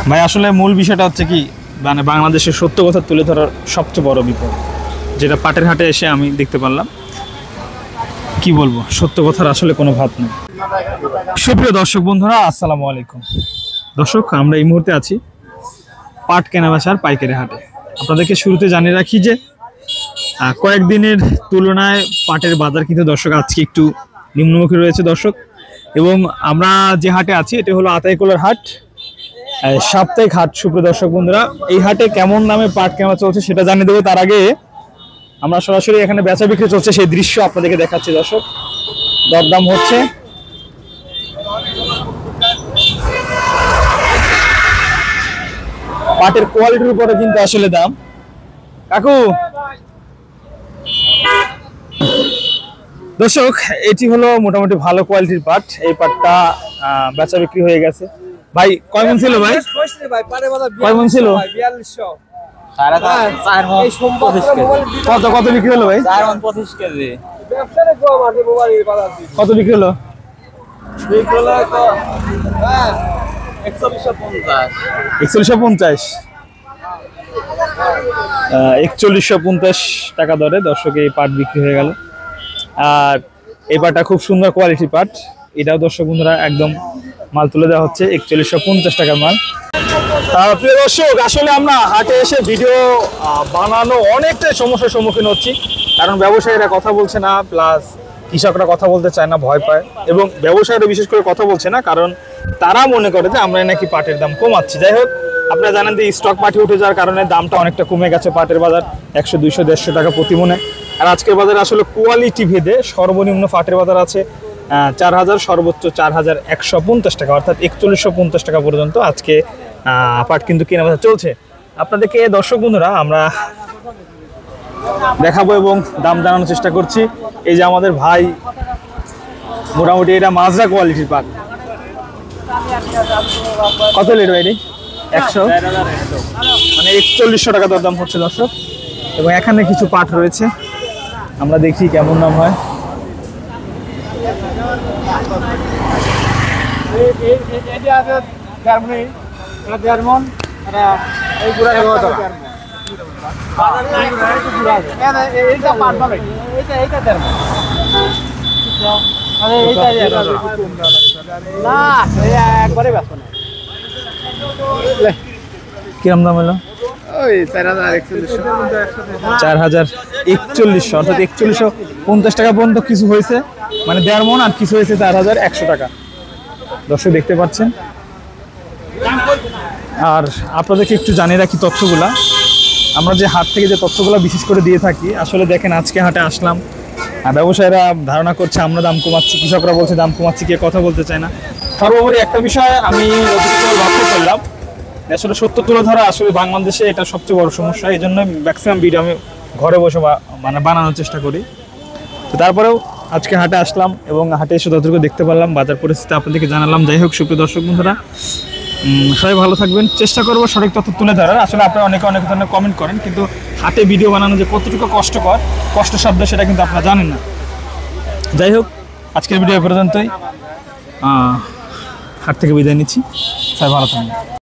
ভাই আসলে মূল বিষয়টা হচ্ছে কি, মানে বাংলাদেশের সত্য কথা তুলে ধরার সবচেয়ে বড় বিপদ, যেটা পাটের হাটে এসে আমি দেখতে পারলাম। কি বলবো, সত্য কথার আসলে কোনো ভাত নেই। সুপ্রিয় দর্শক বন্ধুরা, আসসালামু আলাইকুম। দর্শক, আমরা এই মুহূর্তে আছি পাট কেনাবেচার পাইকারি হাটে। আপনাদেরকে শুরুতে জানিয়ে রাখি যে কয়েকদিনের তুলনায় পাটের বাজার কিন্তু দর্শক আজকে একটু নিম্নমুখী রয়েছে দর্শক। এবং আমরা যে হাটে আছি এটা হলো আতাইকুলার হাট, সাপ্তাহিক হাট। সুপ্রিয় দর্শক বন্ধুরা, এই হাটে কেমন দামে পাট কেনা চলছে সেটা জানিয়ে দেবো। তার আগে আমরা সরাসরি এখানে বেচা বিক্রি চলছে সেই দৃশ্য আপনাদেরকে দেখাচ্ছি দর্শক। দরদাম হচ্ছে, পাটের কোয়ালিটির উপরে কিন্তু আসলে দাম। কাকু দর্শক, এটি হলো মোটামুটি ভালো কোয়ালিটির পাট। এই পাটটা বেচা বিক্রি হয়ে গেছে। ভাই কয় মন ছিল? ভাই কয় মন ছিল? কত কত বিক্রি হলো ভাই? 25 কেজি। কত বিক্রি হলো? 4150 টাকা দরে দর্শক এই পাট বিক্রি হয়ে গেল। আর এই পাটটা খুব সুন্দর কোয়ালিটি পাট। এটাও দর্শক বন্ধুরা একদম মাল তুলে দেওয়া হচ্ছে 4150 টাকার মাল। প্রিয় দর্শক, আসলে আমরা হাটে এসে ভিডিও বানানো অনেকটাই সমস্যার সম্মুখীন হচ্ছি, কারণ ব্যবসায়ীরা কথা বলছে না, প্লাস কৃষকরা কথা বলতে চায় না, ভয় পায়। এবং ব্যবসায়ীরা বিশেষ করে কথা বলছে না কারণ তারা মনে করে যে আমরা নাকি পাটের দাম কমাচ্ছি। যাই হোক, আপনারা জানেন যে স্টক পাটি উঠে যাওয়ার কারণে দামটা অনেকটা কমে গেছে। পাটের বাজার 100, 200, 150 টাকা প্রতি মনে। আর আজকের বাজারে আসলে কোয়ালিটি ভেদে সর্বনিম্ন পাটের বাজার আছে 4000, সর্বোচ্চ 4150 টাকা, অর্থাৎ 4150 টাকা পর্যন্ত আজকে পাট কিন্তু কেনাবেচা চলছে। আপনাদেরকে দর্শক বন্ধুরা আমরা দেখাবো এবং দাম জানানোর চেষ্টা করছি। এই যে আমাদের ভাই, মোটামুটি এটা মাজরা কোয়ালিটির পাট। কত লিট ভাই? 100, মানে 4100 টাকা দরদাম হচ্ছে দর্শক। এবং এখানে কিছু পাট রয়েছে, আমরা দেখি কেমন দাম হয়। কিরম দাম হলো? 4140, অর্থাৎ 4150 টাকা পর্যন্ত কিছু হয়েছে, মানে 1.5 মণ, আর কিছু হয়েছে 4100 টাকা দর্শক দেখতে পাচ্ছেন। আর আপনাদেরকে একটু জানিয়ে রাখি তথ্যগুলা, আমরা যে হাট থেকে যে তথ্যগুলো বিশেষ করে দিয়ে থাকি। আসলে দেখেন, আজকে হাটে আসলাম, ব্যবসায়ীরা ধারণা করছে আমরা দাম কমাচ্ছি, কৃষকরা বলছে দাম কমাচ্ছি, কে কথা বলতে চায় না। সর্বোপরি একটা বিষয় আমি লক্ষ্য করলাম, আসলে সত্য তুলে ধরা আসলে বাংলাদেশে এটা সবচেয়ে বড় সমস্যা। এই জন্য ম্যাক্সিমাম ভিডিও আমি ঘরে বসে মানে বানানোর চেষ্টা করি। তো তারপরেও আজকে হাটে আসলাম এবং হাটে এসে যতটুকু দেখতে পারলাম, বাজার পরিস্থিতি আপনাদেরকে জানালাম। যাই হোক, সুপ্রিয় দর্শক বন্ধুরা, সবাই ভালো থাকবেন। চেষ্টা করবো সঠিক তথ্য তুলে ধরার। আসলে আপনারা অনেক ধরনের কমেন্ট করেন, কিন্তু হাটে ভিডিও বানানো যে কতটুকু কষ্টসাধ্য সেটা কিন্তু আপনারা জানেন না। যাই হোক, আজকের ভিডিও পর্যন্তই। হাট থেকে বিদায় নিচ্ছি। সবাই ভালো থাকবেন।